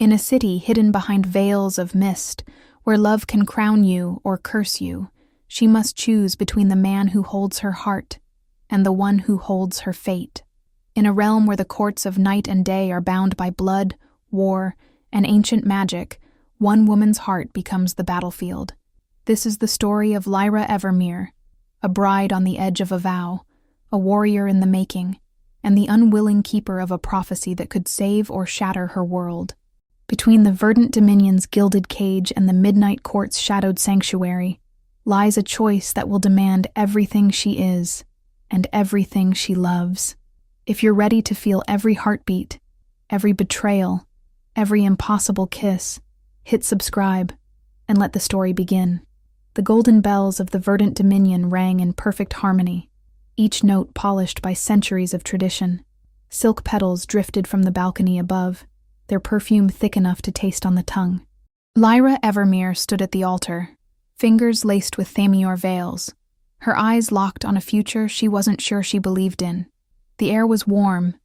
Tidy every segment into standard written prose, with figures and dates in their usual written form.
In a city hidden behind veils of mist, where love can crown you or curse you, she must choose between the man who holds her heart and the one who holds her fate. In a realm where the courts of night and day are bound by blood, war, and ancient magic, one woman's heart becomes the battlefield. This is the story of Lyra Evermere, a bride on the edge of a vow, a warrior in the making, and the unwilling keeper of a prophecy that could save or shatter her world. Between the Verdant Dominion's gilded cage and the Midnight Court's shadowed sanctuary lies a choice that will demand everything she is and everything she loves. If you're ready to feel every heartbeat, every betrayal, every impossible kiss, hit subscribe and let the story begin. The golden bells of the Verdant Dominion rang in perfect harmony, each note polished by centuries of tradition. Silk petals drifted from the balcony above, their perfume thick enough to taste on the tongue. Lyra Evermere stood at the altar, fingers laced with Thamior veils, her eyes locked on a future she wasn't sure she believed in. The air was warm,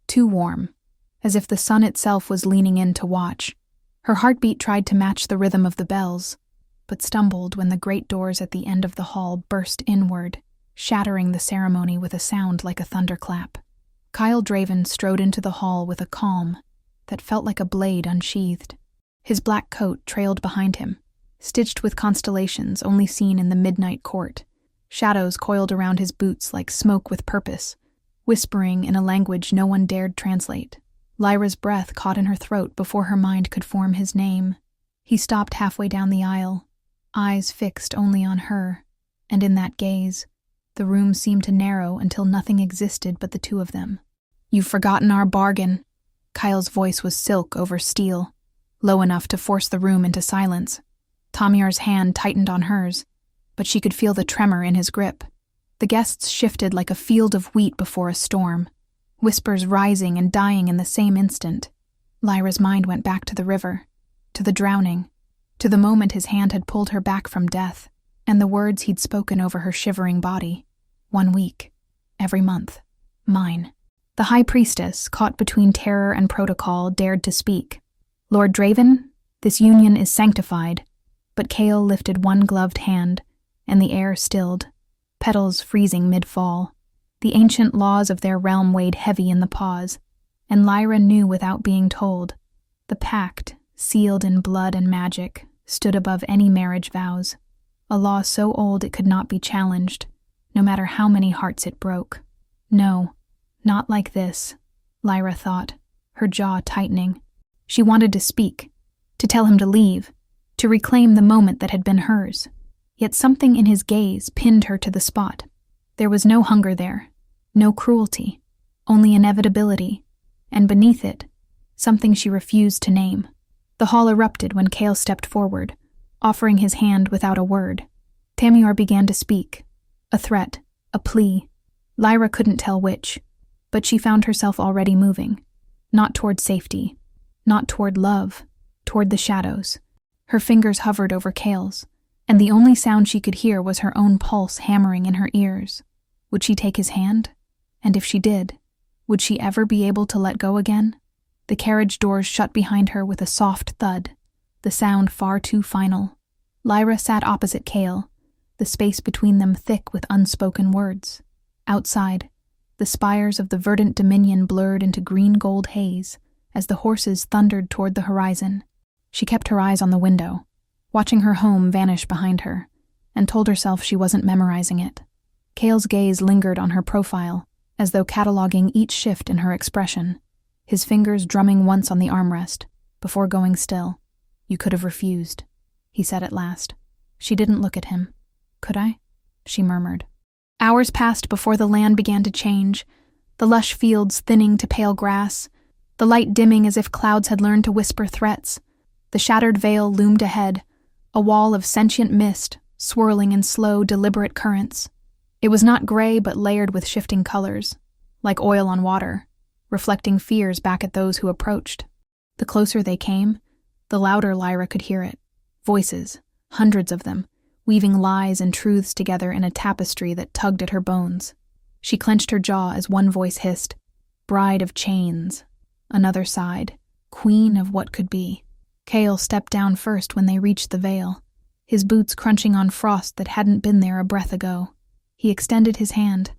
too warm, as if the sun itself was leaning in to watch. Her heartbeat tried to match the rhythm of the bells, but stumbled when the great doors at the end of the hall burst inward, shattering the ceremony with a sound like a thunderclap. Kael Draven strode into the hall with a calm that felt like a blade unsheathed. His black coat trailed behind him, stitched with constellations only seen in the Midnight Court. Shadows coiled around his boots like smoke with purpose, whispering in a language no one dared translate. Lyra's breath caught in her throat before her mind could form his name. He stopped halfway down the aisle, eyes fixed only on her, and in that gaze, the room seemed to narrow until nothing existed but the two of them. "You've forgotten our bargain." Kyle's voice was silk over steel, low enough to force the room into silence. Thamior's hand tightened on hers, but she could feel the tremor in his grip. The guests shifted like a field of wheat before a storm, whispers rising and dying in the same instant. Lyra's mind went back to the river, to the drowning, to the moment his hand had pulled her back from death, and the words he'd spoken over her shivering body. 1 week, every month, mine. The High Priestess, caught between terror and protocol, dared to speak. "Lord Draven, this union is sanctified." But Kael lifted one gloved hand, and the air stilled, petals freezing mid-fall. The ancient laws of their realm weighed heavy in the pause, and Lyra knew without being told. The pact, sealed in blood and magic, stood above any marriage vows, a law so old it could not be challenged, no matter how many hearts it broke. No, not like this, Lyra thought, her jaw tightening. She wanted to speak, to tell him to leave, to reclaim the moment that had been hers. Yet something in his gaze pinned her to the spot. There was no hunger there, no cruelty, only inevitability, and beneath it, something she refused to name. The hall erupted when Kael stepped forward, offering his hand without a word. Thamior began to speak, a threat, a plea. Lyra couldn't tell which, but she found herself already moving, not toward safety, not toward love, toward the shadows. Her fingers hovered over Kael's, and the only sound she could hear was her own pulse hammering in her ears. Would she take his hand? And if she did, would she ever be able to let go again? The carriage doors shut behind her with a soft thud, the sound far too final. Lyra sat opposite Kael, the space between them thick with unspoken words. Outside, the spires of the Verdant Dominion blurred into green-gold haze as the horses thundered toward the horizon. She kept her eyes on the window, watching her home vanish behind her, and told herself she wasn't memorizing it. Kael's gaze lingered on her profile, as though cataloging each shift in her expression, his fingers drumming once on the armrest, before going still. "You could have refused," he said at last. She didn't look at him. "Could I?" she murmured. Hours passed before the land began to change, the lush fields thinning to pale grass, the light dimming as if clouds had learned to whisper threats. The shattered veil loomed ahead, a wall of sentient mist, swirling in slow, deliberate currents. It was not gray but layered with shifting colors, like oil on water, reflecting fears back at those who approached. The closer they came, the louder Lyra could hear it. Voices, hundreds of them, weaving lies and truths together in a tapestry that tugged at her bones. She clenched her jaw as one voice hissed, "Bride of chains." Another sighed, queen of what could be. Kael stepped down first when they reached the veil, his boots crunching on frost that hadn't been there a breath ago. He extended his hand,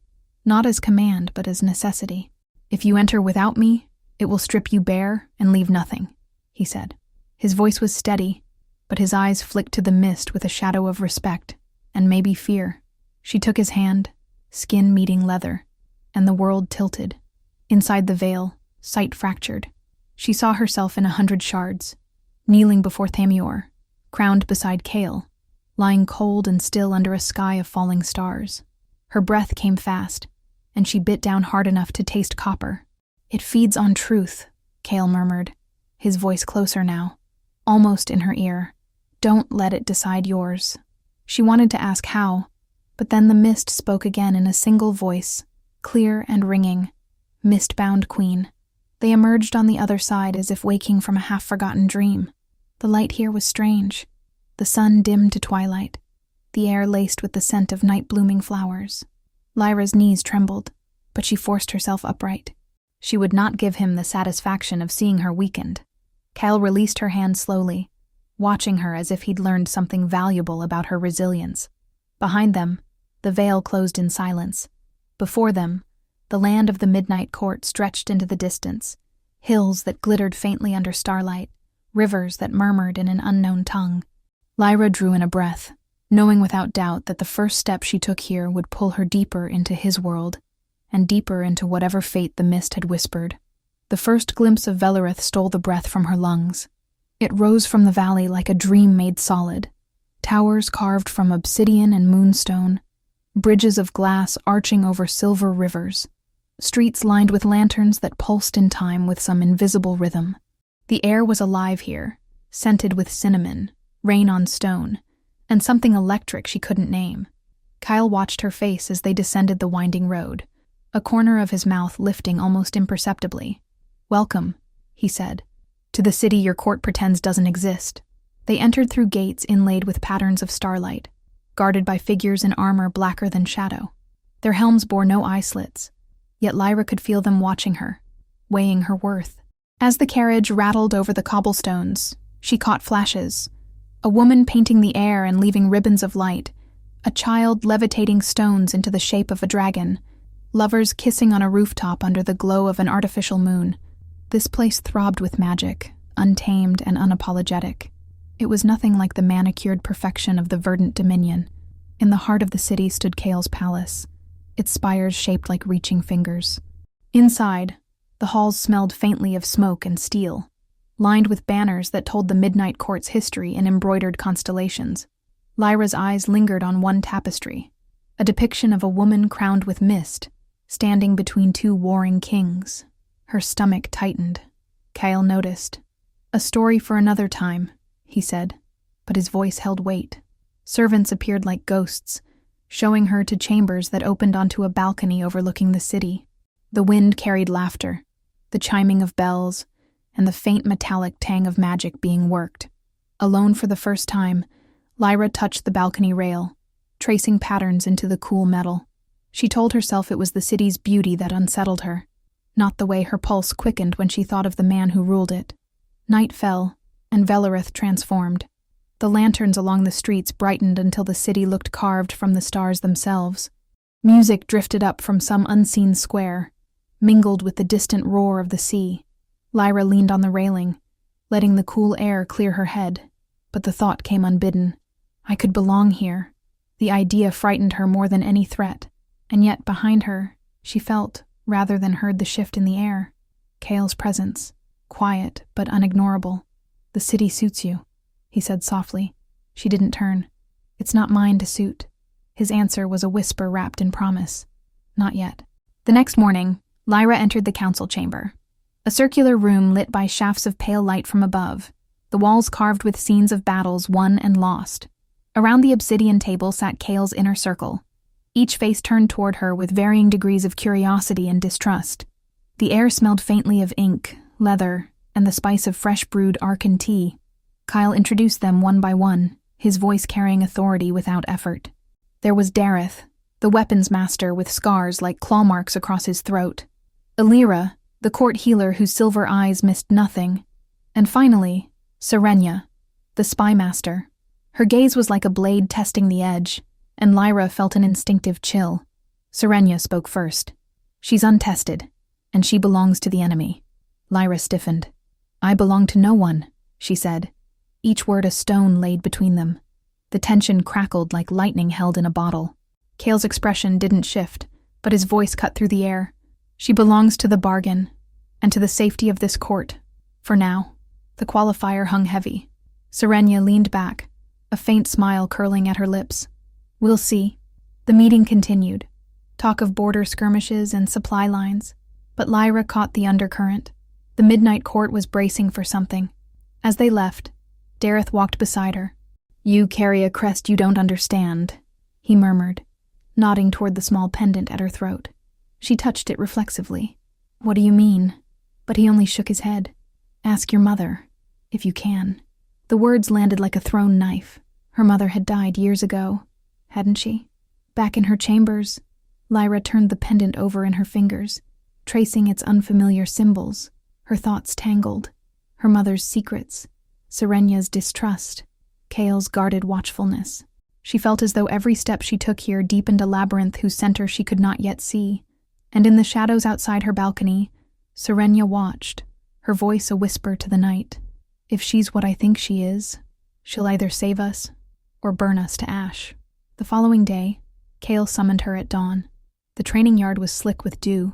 not as command but as necessity. "If you enter without me, it will strip you bare and leave nothing," he said. His voice was steady, but his eyes flicked to the mist with a shadow of respect, and maybe fear. She took his hand, skin meeting leather, and the world tilted. Inside the veil, sight fractured. She saw herself in 100 shards, kneeling before Thamur, crowned beside Kael, lying cold and still under a sky of falling stars. Her breath came fast, and she bit down hard enough to taste copper. "It feeds on truth," Kael murmured, his voice closer now, almost in her ear. "Don't let it decide yours." She wanted to ask how, but then the mist spoke again in a single voice, clear and ringing. "Mist-bound queen." They emerged on the other side as if waking from a half-forgotten dream. The light here was strange. The sun dimmed to twilight, the air laced with the scent of night-blooming flowers. Lyra's knees trembled, but she forced herself upright. She would not give him the satisfaction of seeing her weakened. Kael released her hand slowly, watching her as if he'd learned something valuable about her resilience. Behind them, the veil closed in silence. Before them, the land of the Midnight Court stretched into the distance, hills that glittered faintly under starlight, rivers that murmured in an unknown tongue. Lyra drew in a breath, knowing without doubt that the first step she took here would pull her deeper into his world, and deeper into whatever fate the mist had whispered. The first glimpse of Velerith stole the breath from her lungs. It rose from the valley like a dream made solid, towers carved from obsidian and moonstone, bridges of glass arching over silver rivers, streets lined with lanterns that pulsed in time with some invisible rhythm. The air was alive here, scented with cinnamon, rain on stone, and something electric she couldn't name. Kael watched her face as they descended the winding road, a corner of his mouth lifting almost imperceptibly. "Welcome," he said, "to the city your court pretends doesn't exist." They entered through gates inlaid with patterns of starlight, guarded by figures in armor blacker than shadow. Their helms bore no eye slits, yet Lyra could feel them watching her, weighing her worth. As the carriage rattled over the cobblestones, she caught flashes. A woman painting the air and leaving ribbons of light, a child levitating stones into the shape of a dragon, lovers kissing on a rooftop under the glow of an artificial moon. This place throbbed with magic, untamed and unapologetic. It was nothing like the manicured perfection of the Verdant Dominion. In the heart of the city stood Kael's palace, its spires shaped like reaching fingers. Inside, the halls smelled faintly of smoke and steel, lined with banners that told the Midnight Court's history in embroidered constellations. Lyra's eyes lingered on one tapestry, a depiction of a woman crowned with mist, standing between two warring kings. Her stomach tightened. Kael noticed. "A story for another time," he said, but his voice held weight. Servants appeared like ghosts, showing her to chambers that opened onto a balcony overlooking the city. The wind carried laughter, the chiming of bells, and the faint metallic tang of magic being worked. Alone for the first time, Lyra touched the balcony rail, tracing patterns into the cool metal. She told herself it was the city's beauty that unsettled her, not the way her pulse quickened when she thought of the man who ruled it. Night fell, and Velerith transformed. The lanterns along the streets brightened until the city looked carved from the stars themselves. Music drifted up from some unseen square, mingled with the distant roar of the sea. Lyra leaned on the railing, letting the cool air clear her head, but the thought came unbidden. I could belong here. The idea frightened her more than any threat, and yet behind her, she felt, rather than heard the shift in the air, Kael's presence, quiet but unignorable. "The city suits you," he said softly. She didn't turn. "It's not mine to suit." His answer was a whisper wrapped in promise. "Not yet." The next morning, Lyra entered the council chamber, a circular room lit by shafts of pale light from above, the walls carved with scenes of battles won and lost. Around the obsidian table sat Kael's inner circle, each face turned toward her with varying degrees of curiosity and distrust. The air smelled faintly of ink, leather, and the spice of fresh-brewed Arkan tea. Kael introduced them one by one, his voice carrying authority without effort. There was Dareth, the weapons master with scars like claw marks across his throat. Elira, the court healer whose silver eyes missed nothing, And finally, Serenia, the spy master. Her gaze was like a blade testing the edge, and Lyra felt an instinctive chill. Serenia spoke first. She's untested, and she belongs to the enemy. Lyra stiffened. I belong to no one, she said, each word a stone laid between them. The tension crackled like lightning held in a bottle. Kael's expression didn't shift, but his voice cut through the air. She belongs to the bargain, and to the safety of this court. For now. The qualifier hung heavy. Serenia leaned back, a faint smile curling at her lips. We'll see. The meeting continued. Talk of border skirmishes and supply lines. But Lyra caught the undercurrent. The midnight court was bracing for something. As they left, Dareth walked beside her. You carry a crest you don't understand, he murmured, nodding toward the small pendant at her throat. She touched it reflexively. What do you mean? But he only shook his head. Ask your mother, if you can. The words landed like a thrown knife. Her mother had died years ago, hadn't she? Back in her chambers, Lyra turned the pendant over in her fingers, tracing its unfamiliar symbols, her thoughts tangled. Her mother's secrets, Serenia's distrust, Kael's guarded watchfulness. She felt as though every step she took here deepened a labyrinth whose center she could not yet see. And in the shadows outside her balcony, Serenia watched, her voice a whisper to the night. If she's what I think she is, she'll either save us or burn us to ash. The following day, Kael summoned her at dawn. The training yard was slick with dew,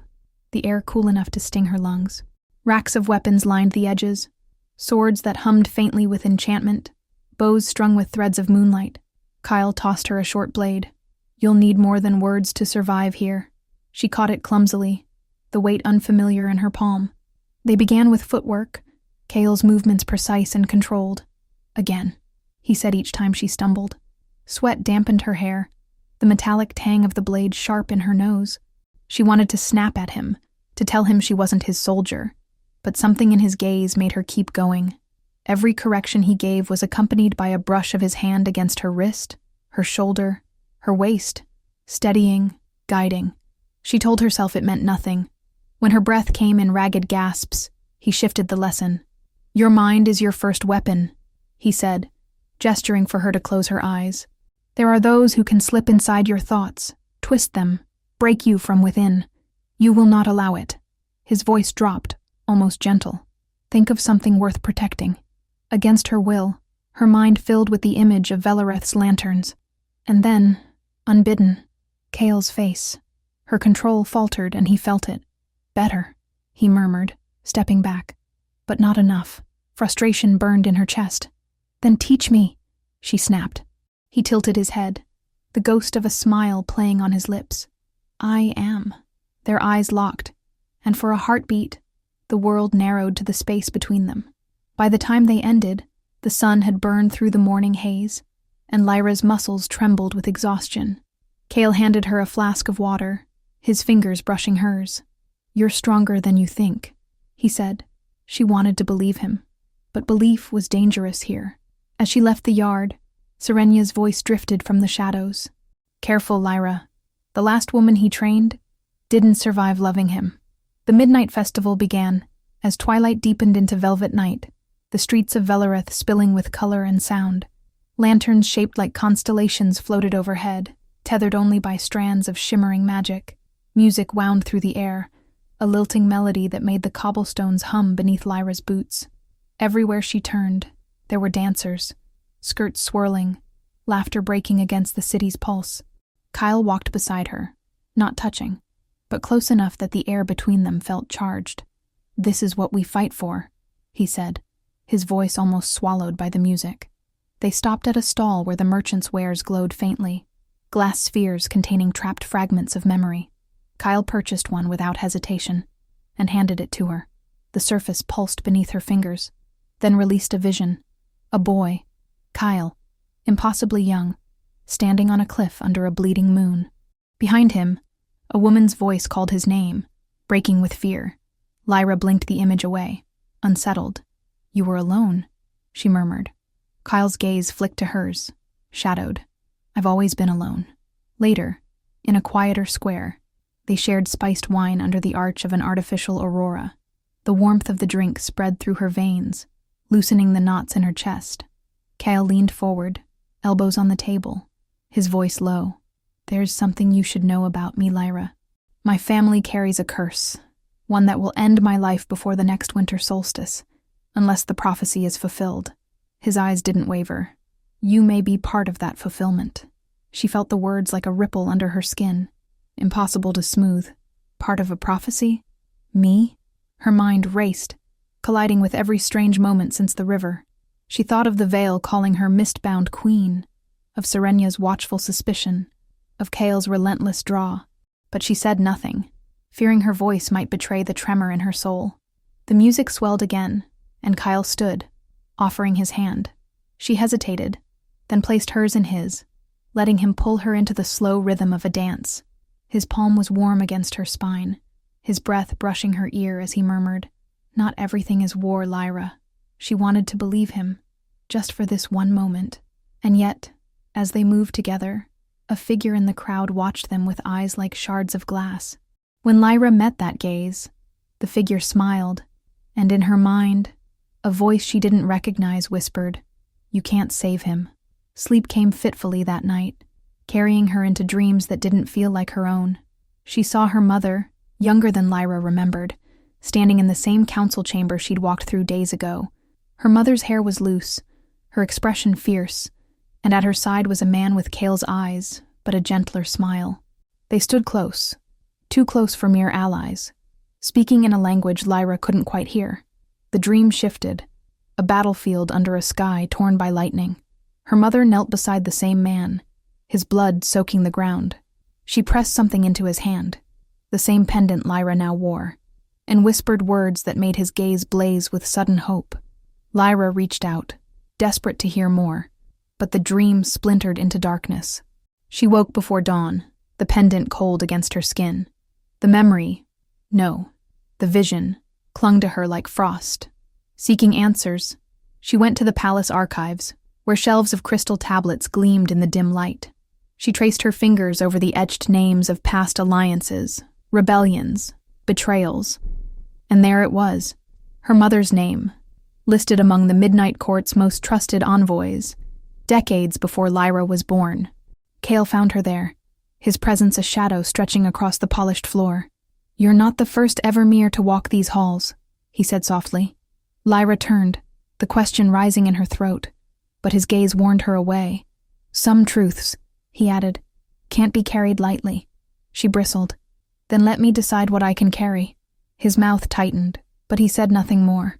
the air cool enough to sting her lungs. Racks of weapons lined the edges, swords that hummed faintly with enchantment, bows strung with threads of moonlight. Kael tossed her a short blade. You'll need more than words to survive here. She caught it clumsily, the weight unfamiliar in her palm. They began with footwork, Kael's movements precise and controlled. Again, he said each time she stumbled. Sweat dampened her hair, the metallic tang of the blade sharp in her nose. She wanted to snap at him, to tell him she wasn't his soldier, but something in his gaze made her keep going. Every correction he gave was accompanied by a brush of his hand against her wrist, her shoulder, her waist, steadying, guiding. She told herself it meant nothing. When her breath came in ragged gasps, he shifted the lesson. Your mind is your first weapon, he said, gesturing for her to close her eyes. There are those who can slip inside your thoughts, twist them, break you from within. You will not allow it. His voice dropped, almost gentle. Think of something worth protecting. Against her will, her mind filled with the image of Velareth's lanterns. And then, unbidden, Kael's face. Her control faltered and he felt it. Better, he murmured, stepping back. But not enough. Frustration burned in her chest. Then teach me, she snapped. He tilted his head, the ghost of a smile playing on his lips. I am. Their eyes locked, and for a heartbeat, the world narrowed to the space between them. By the time they ended, the sun had burned through the morning haze, and Lyra's muscles trembled with exhaustion. Kael handed her a flask of water, his fingers brushing hers. You're stronger than you think, he said. She wanted to believe him, but belief was dangerous here. As she left the yard, Serenia's voice drifted from the shadows. Careful, Lyra. The last woman he trained didn't survive loving him. The midnight festival began, as twilight deepened into velvet night, the streets of Velareth spilling with color and sound. Lanterns shaped like constellations floated overhead, tethered only by strands of shimmering magic. Music wound through the air, a lilting melody that made the cobblestones hum beneath Lyra's boots. Everywhere she turned, there were dancers, skirts swirling, laughter breaking against the city's pulse. Kael walked beside her, not touching, but close enough that the air between them felt charged. This is what we fight for, he said, his voice almost swallowed by the music. They stopped at a stall where the merchant's wares glowed faintly, glass spheres containing trapped fragments of memory. Kael purchased one without hesitation and handed it to her. The surface pulsed beneath her fingers, then released a vision. A boy, Kael, impossibly young, standing on a cliff under a bleeding moon. Behind him, a woman's voice called his name, breaking with fear. Lyra blinked the image away, unsettled. You were alone, she murmured. Kael's gaze flicked to hers, shadowed. I've always been alone. Later, in a quieter square, they shared spiced wine under the arch of an artificial aurora. The warmth of the drink spread through her veins, loosening the knots in her chest. Kael leaned forward, elbows on the table, his voice low. "There's something you should know about me, Lyra. My family carries a curse, one that will end my life before the next winter solstice, unless the prophecy is fulfilled." His eyes didn't waver. "You may be part of that fulfillment." She felt the words like a ripple under her skin, impossible to smooth. Part of a prophecy? Me? Her mind raced, colliding with every strange moment since the river. She thought of the veil calling her mist-bound queen, of Serenya's watchful suspicion, of Kael's relentless draw, but she said nothing, fearing her voice might betray the tremor in her soul. The music swelled again, and Kael stood, offering his hand. She hesitated, then placed hers in his, letting him pull her into the slow rhythm of a dance. His palm was warm against her spine, his breath brushing her ear as he murmured, "Not everything is war, Lyra." She wanted to believe him, just for this one moment. And yet, as they moved together, a figure in the crowd watched them with eyes like shards of glass. When Lyra met that gaze, the figure smiled, and in her mind, a voice she didn't recognize whispered, "You can't save him." Sleep came fitfully that night, carrying her into dreams that didn't feel like her own. She saw her mother, younger than Lyra remembered, standing in the same council chamber she'd walked through days ago. Her mother's hair was loose, her expression fierce, and at her side was a man with Kael's eyes, but a gentler smile. They stood close, too close for mere allies, speaking in a language Lyra couldn't quite hear. The dream shifted, a battlefield under a sky torn by lightning. Her mother knelt beside the same man, his blood soaking the ground. She pressed something into his hand, the same pendant Lyra now wore, and whispered words that made his gaze blaze with sudden hope. Lyra reached out, desperate to hear more, but the dream splintered into darkness. She woke before dawn, the pendant cold against her skin. The memory, no, the vision, clung to her like frost. Seeking answers, she went to the palace archives, where shelves of crystal tablets gleamed in the dim light. She traced her fingers over the etched names of past alliances, rebellions, betrayals, and there it was, her mother's name, listed among the Midnight Court's most trusted envoys, decades before Lyra was born. Kael found her there, his presence a shadow stretching across the polished floor. "You're not the first Evermere to walk these halls," he said softly. Lyra turned, the question rising in her throat, but his gaze warned her away. "Some truths," he added, "can't be carried lightly." She bristled. "Then let me decide what I can carry." His mouth tightened, but he said nothing more.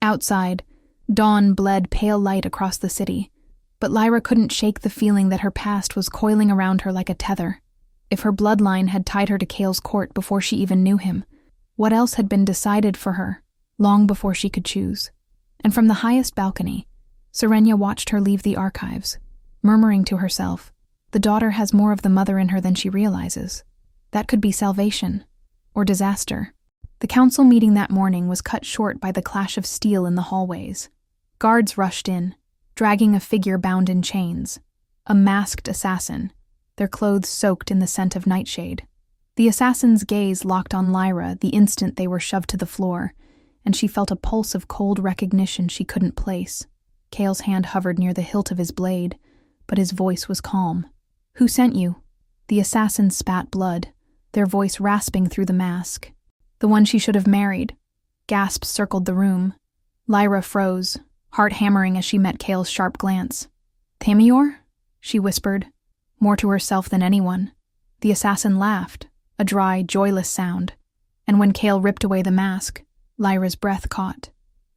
Outside, dawn bled pale light across the city, but Lyra couldn't shake the feeling that her past was coiling around her like a tether. If her bloodline had tied her to Kael's court before she even knew him, what else had been decided for her, long before she could choose? And from the highest balcony, Serenya watched her leave the archives, murmuring to herself, "The daughter has more of the mother in her than she realizes." That could be salvation, or disaster. The council meeting that morning was cut short by the clash of steel in the hallways. Guards rushed in, dragging a figure bound in chains, a masked assassin, their clothes soaked in the scent of nightshade. The assassin's gaze locked on Lyra the instant they were shoved to the floor, and she felt a pulse of cold recognition she couldn't place. Kael's hand hovered near the hilt of his blade, but his voice was calm. "Who sent you?" The assassins spat blood, their voice rasping through the mask. "The one she should have married." Gasps circled the room. Lyra froze, heart hammering as she met Kael's sharp glance. "Thamior?" she whispered, more to herself than anyone. The assassin laughed, a dry, joyless sound, and when Kael ripped away the mask, Lyra's breath caught.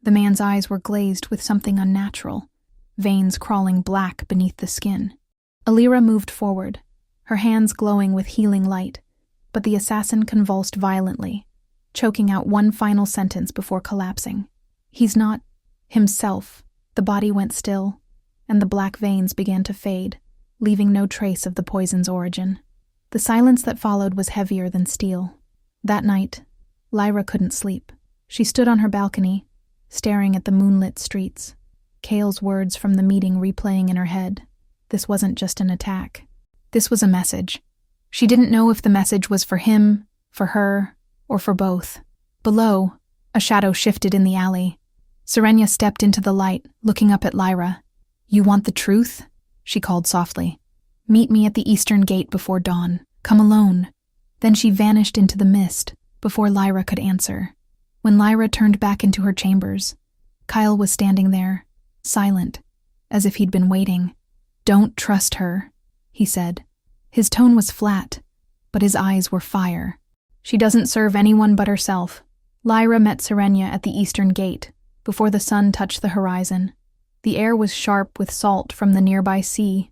The man's eyes were glazed with something unnatural, veins crawling black beneath the skin. Alira moved forward, her hands glowing with healing light, but the assassin convulsed violently, choking out one final sentence before collapsing. "He's not himself." The body went still, and the black veins began to fade, leaving no trace of the poison's origin. The silence that followed was heavier than steel. That night, Lyra couldn't sleep. She stood on her balcony, staring at the moonlit streets, Kael's words from the meeting replaying in her head. This wasn't just an attack. This was a message. She didn't know if the message was for him, for her, or for both. Below, a shadow shifted in the alley. Serenia stepped into the light, looking up at Lyra. "You want the truth?" she called softly. "Meet me at the eastern gate before dawn. Come alone." Then she vanished into the mist before Lyra could answer. When Lyra turned back into her chambers, Kael was standing there, silent, as if he'd been waiting. "Don't trust her," he said. His tone was flat, but his eyes were fire. "She doesn't serve anyone but herself." Lyra met Serenia at the eastern gate, before the sun touched the horizon. The air was sharp with salt from the nearby sea,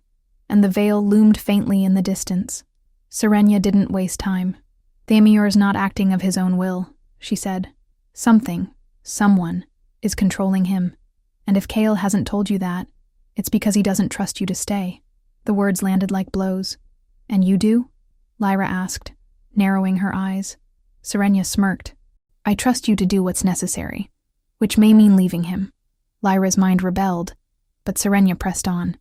and the veil loomed faintly in the distance. Serenia didn't waste time. "Thamior's not acting of his own will," she said. Someone, is controlling him. And if Kael hasn't told you that, it's because he doesn't trust you to stay." The words landed like blows. "And you do?" Lyra asked, narrowing her eyes. Serenia smirked. "I trust you to do what's necessary, which may mean leaving him." Lyra's mind rebelled, but Serenia pressed on.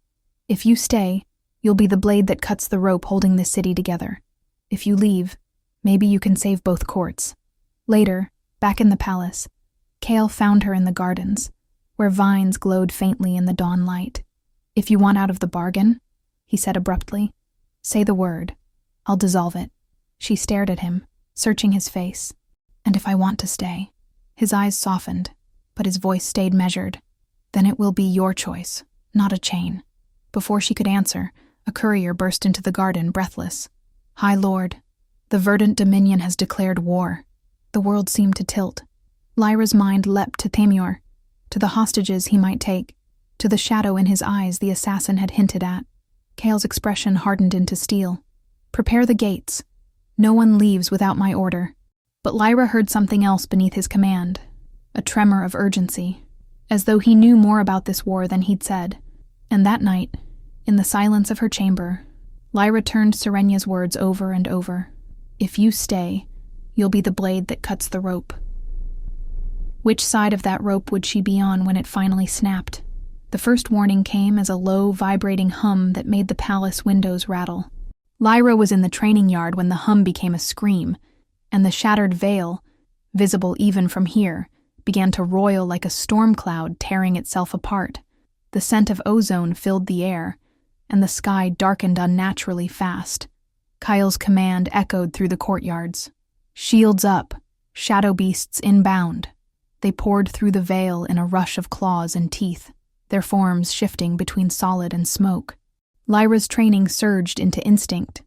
"If you stay, you'll be the blade that cuts the rope holding this city together. If you leave, maybe you can save both courts." Later, back in the palace, Kael found her in the gardens, where vines glowed faintly in the dawn light. "If you want out of the bargain," he said abruptly, "say the word. I'll dissolve it." She stared at him, searching his face. "And if I want to stay?" His eyes softened, but his voice stayed measured. "Then it will be your choice, not a chain." Before she could answer, a courier burst into the garden, breathless. "High Lord, the Verdant Dominion has declared war." The world seemed to tilt. Lyra's mind leapt to Thamior, to the hostages he might take, to the shadow in his eyes the assassin had hinted at. Kael's expression hardened into steel. "Prepare the gates. No one leaves without my order." But Lyra heard something else beneath his command, a tremor of urgency, as though he knew more about this war than he'd said. And that night, in the silence of her chamber, Lyra turned Serenia's words over and over. "If you stay, you'll be the blade that cuts the rope." Which side of that rope would she be on when it finally snapped? The first warning came as a low, vibrating hum that made the palace windows rattle. Lyra was in the training yard when the hum became a scream, and the shattered veil, visible even from here, began to roil like a storm cloud tearing itself apart. The scent of ozone filled the air, and the sky darkened unnaturally fast. Kael's command echoed through the courtyards. "Shields up, shadow beasts inbound." They poured through the veil in a rush of claws and teeth, their forms shifting between solid and smoke. Lyra's training surged into instinct.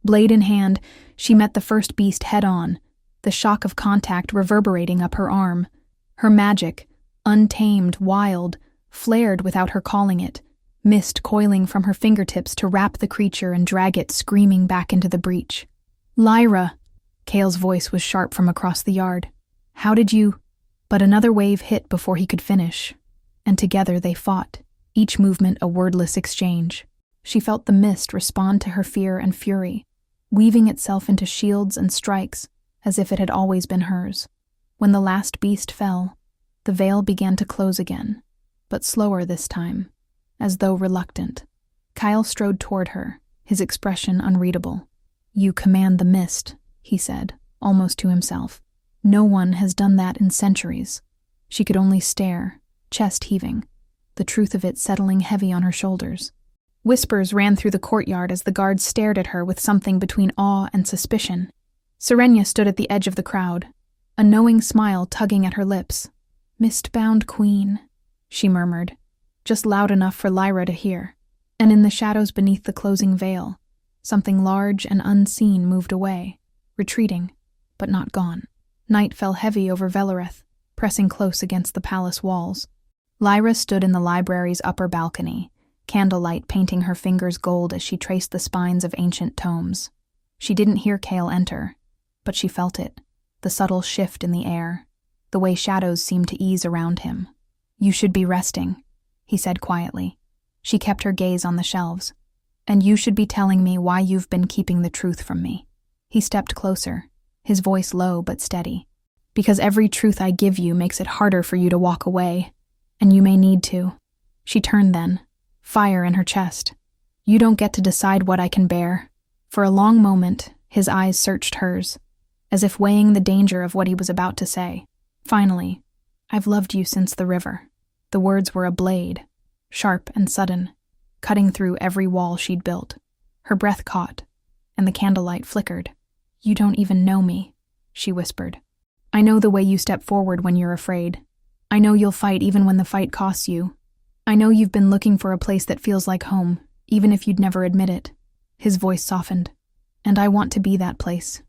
Blade in hand, she met the first beast head-on, the shock of contact reverberating up her arm. Her magic, untamed, wild, flared without her calling it, mist coiling from her fingertips to wrap the creature and drag it screaming back into the breach. "Lyra!" Kael's voice was sharp from across the yard. "How did you—" But another wave hit before he could finish, and together they fought, each movement a wordless exchange. She felt the mist respond to her fear and fury, weaving itself into shields and strikes as if it had always been hers. When the last beast fell, the veil began to close again, but slower this time, as though reluctant. Kael strode toward her, his expression unreadable. "You command the mist," he said, almost to himself. "No one has done that in centuries." She could only stare, chest heaving, the truth of it settling heavy on her shoulders. Whispers ran through the courtyard as the guards stared at her with something between awe and suspicion. Serenia stood at the edge of the crowd, a knowing smile tugging at her lips. "Mist-bound queen," she murmured, just loud enough for Lyra to hear. And in the shadows beneath the closing veil, something large and unseen moved away, retreating, but not gone. Night fell heavy over Veloreth, pressing close against the palace walls. Lyra stood in the library's upper balcony, candlelight painting her fingers gold as she traced the spines of ancient tomes. She didn't hear Kael enter, but she felt it, the subtle shift in the air, the way shadows seemed to ease around him. "You should be resting," he said quietly. She kept her gaze on the shelves. "And you should be telling me why you've been keeping the truth from me." He stepped closer, his voice low but steady. "Because every truth I give you makes it harder for you to walk away, and you may need to." She turned then, fire in her chest. "You don't get to decide what I can bear." For a long moment, his eyes searched hers, as if weighing the danger of what he was about to say. Finally, I've loved you since the river." The words were a blade, sharp and sudden, cutting through every wall she'd built. Her breath caught, and the candlelight flickered. "You don't even know me," she whispered. "I know the way you step forward when you're afraid. I know you'll fight even when the fight costs you. I know you've been looking for a place that feels like home, even if you'd never admit it." His voice softened. "And I want to be that place."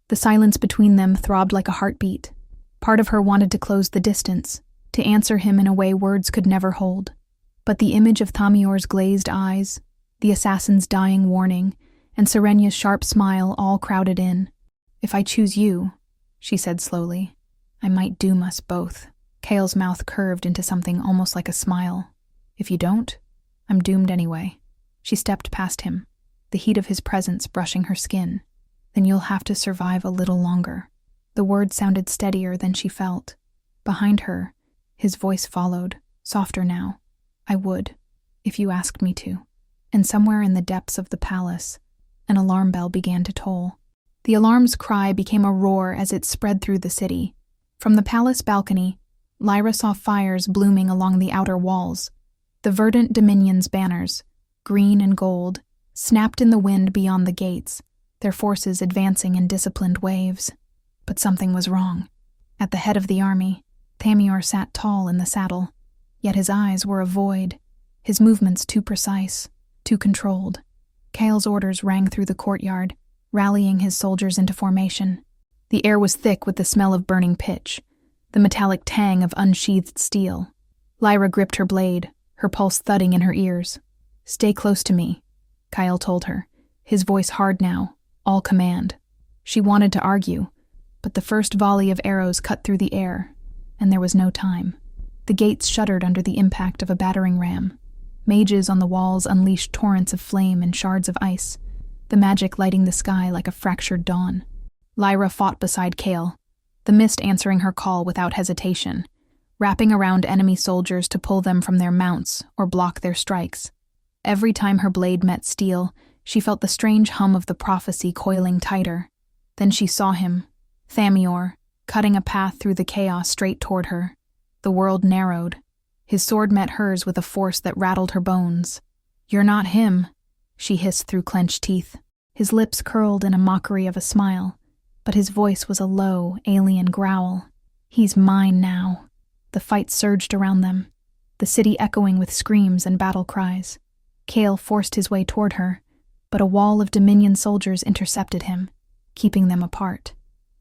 The silence between them throbbed like a heartbeat. Part of her wanted to close the distance, to answer him in a way words could never hold. But the image of Thamior's glazed eyes, the assassin's dying warning, and Serenya's sharp smile all crowded in. "If I choose you," she said slowly, "I might doom us both." Kael's mouth curved into something almost like a smile. "If you don't, I'm doomed anyway." She stepped past him, the heat of his presence brushing her skin. "Then you'll have to survive a little longer." The words sounded steadier than she felt. Behind her, his voice followed, softer now. "I would, if you asked me to." And somewhere in the depths of the palace, an alarm bell began to toll. The alarm's cry became a roar as it spread through the city. From the palace balcony, Lyra saw fires blooming along the outer walls. The Verdant Dominion's banners, green and gold, snapped in the wind beyond the gates, their forces advancing in disciplined waves. But something was wrong. At the head of the army, Thamior sat tall in the saddle, yet his eyes were a void, his movements too precise, too controlled. Kael's orders rang through the courtyard, rallying his soldiers into formation. The air was thick with the smell of burning pitch, the metallic tang of unsheathed steel. Lyra gripped her blade, her pulse thudding in her ears. "Stay close to me," Kael told her, his voice hard now, all command. She wanted to argue, but the first volley of arrows cut through the air, and there was no time. The gates shuddered under the impact of a battering ram. Mages on the walls unleashed torrents of flame and shards of ice, the magic lighting the sky like a fractured dawn. Lyra fought beside Kael, the mist answering her call without hesitation, wrapping around enemy soldiers to pull them from their mounts or block their strikes. Every time her blade met steel, she felt the strange hum of the prophecy coiling tighter. Then she saw him, Thamior, cutting a path through the chaos straight toward her. The world narrowed. His sword met hers with a force that rattled her bones. "You're not him," she hissed through clenched teeth. His lips curled in a mockery of a smile, but his voice was a low, alien growl. "He's mine now." The fight surged around them, the city echoing with screams and battle cries. Kael forced his way toward her, but a wall of Dominion soldiers intercepted him, keeping them apart.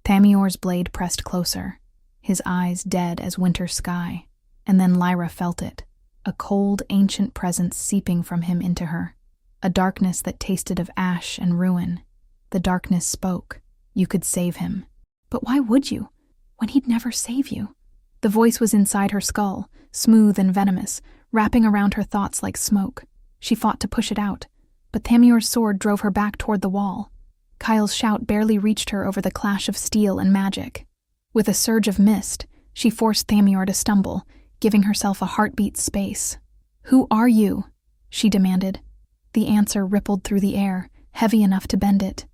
Thamior's blade pressed closer, his eyes dead as winter sky, and then Lyra felt it, a cold, ancient presence seeping from him into her, a darkness that tasted of ash and ruin. The darkness spoke. You could save him. But why would you, when he'd never save you? The voice was inside her skull, smooth and venomous, wrapping around her thoughts like smoke. She fought to push it out, but Thamior's sword drove her back toward the wall. Kael's shout barely reached her over the clash of steel and magic. With a surge of mist, she forced Thamior to stumble, giving herself a heartbeat space. "Who are you?" she demanded. The answer rippled through the air, heavy enough to bend it.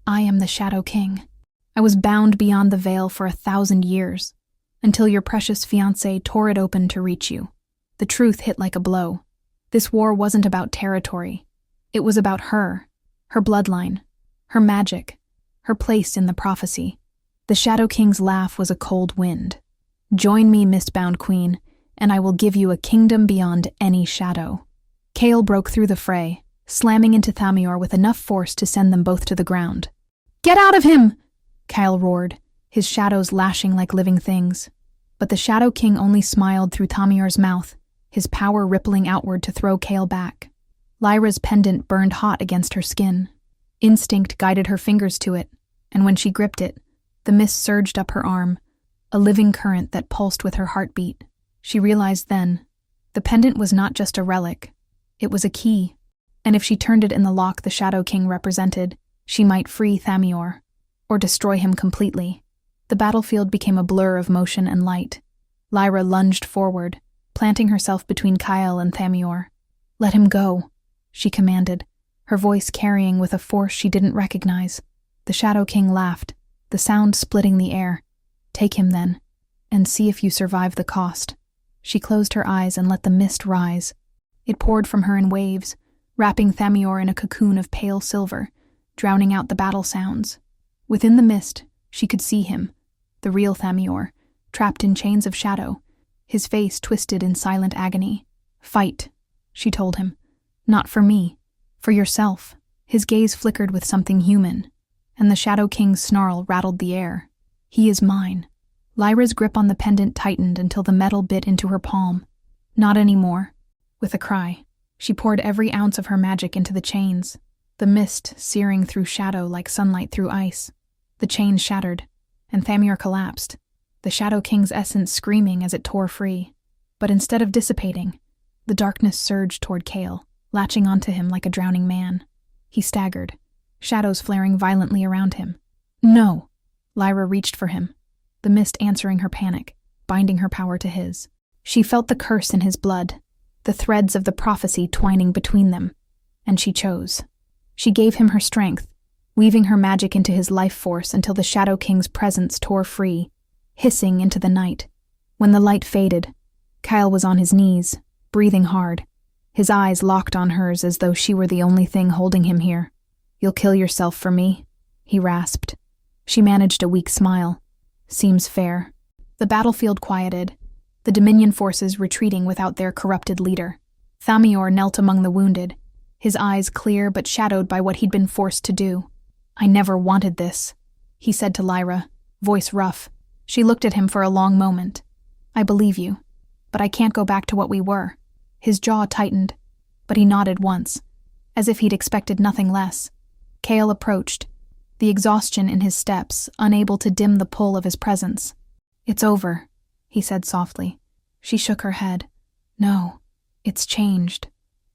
"I am the Shadow King. I was bound beyond the veil for 1,000 years, until your precious fiancé tore it open to reach you." The truth hit like a blow. This war wasn't about territory. It was about her bloodline, her magic, her place in the prophecy. The Shadow King's laugh was a cold wind. "Join me, mistbound queen, and I will give you a kingdom beyond any shadow." Kael broke through the fray, slamming into Thamior with enough force to send them both to the ground. "Get out of him!" Kael roared, his shadows lashing like living things. But the Shadow King only smiled through Thamior's mouth, his power rippling outward to throw Kael back. Lyra's pendant burned hot against her skin. Instinct guided her fingers to it, and when she gripped it, the mist surged up her arm, a living current that pulsed with her heartbeat. She realized then, the pendant was not just a relic, it was a key, and if she turned it in the lock the Shadow King represented, she might free Thamior, or destroy him completely. The battlefield became a blur of motion and light. Lyra lunged forward, planting herself between Kael and Thamior. "Let him go," she commanded, her voice carrying with a force she didn't recognize. The Shadow King laughed, the sound splitting the air. "Take him then, and see if you survive the cost." She closed her eyes and let the mist rise. It poured from her in waves, wrapping Thamior in a cocoon of pale silver, drowning out the battle sounds. Within the mist, she could see him, the real Thamior, trapped in chains of shadow, his face twisted in silent agony. "Fight," she told him. "Not for me, for yourself." His gaze flickered with something human, and the Shadow King's snarl rattled the air. "He is mine." Lyra's grip on the pendant tightened until the metal bit into her palm. "Not anymore." With a cry, she poured every ounce of her magic into the chains, the mist searing through shadow like sunlight through ice. The chains shattered, and Thamior collapsed, the Shadow King's essence screaming as it tore free. But instead of dissipating, the darkness surged toward Kael, latching onto him like a drowning man. He staggered, shadows flaring violently around him. "No!" Lyra reached for him, the mist answering her panic, binding her power to his. She felt the curse in his blood, the threads of the prophecy twining between them, and she chose. She gave him her strength, weaving her magic into his life force until the Shadow King's presence tore free, hissing into the night. When the light faded, Kael was on his knees, breathing hard, his eyes locked on hers as though she were the only thing holding him here. "You'll kill yourself for me," he rasped. She managed a weak smile. "Seems fair." The battlefield quieted, the Dominion forces retreating without their corrupted leader. Thamior knelt among the wounded, his eyes clear but shadowed by what he'd been forced to do. "I never wanted this," he said to Lyra, voice rough. She looked at him for a long moment. "I believe you, but I can't go back to what we were." His jaw tightened, but he nodded once, as if he'd expected nothing less. Kael approached, the exhaustion in his steps unable to dim the pull of his presence. "It's over," he said softly. She shook her head. "No, it's changed."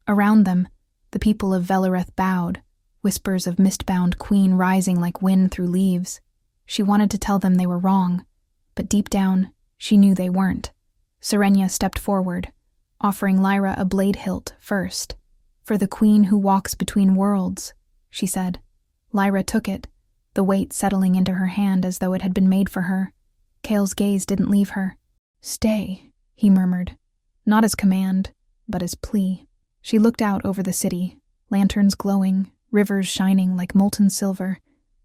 Around them, the people of Velereth bowed, whispers of mist-bound queen rising like wind through leaves. She wanted to tell them they were wrong, but deep down, she knew they weren't. Serenia stepped forward, offering Lyra a blade hilt first. "For the queen who walks between worlds," she said. Lyra took it, the weight settling into her hand as though it had been made for her. Kael's gaze didn't leave her. "Stay," he murmured, not as command, but as plea. She looked out over the city, lanterns glowing, rivers shining like molten silver,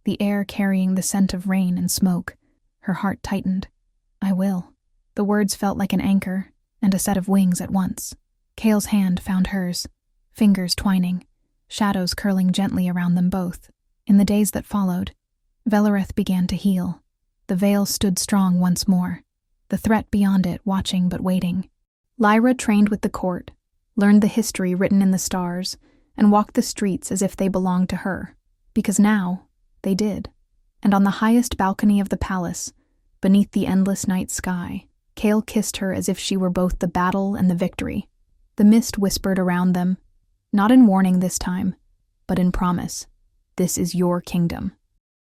the air carrying the scent of rain and smoke. Her heart tightened. "I will." The words felt like an anchor and a set of wings at once. Kael's hand found hers, fingers twining, shadows curling gently around them both. In the days that followed, Velereth began to heal. The veil stood strong once more, the threat beyond it watching but waiting. Lyra trained with the court, learned the history written in the stars, and walked the streets as if they belonged to her, because now they did. And on the highest balcony of the palace, beneath the endless night sky, Kael kissed her as if she were both the battle and the victory. The mist whispered around them, not in warning this time, but in promise. "This is your kingdom."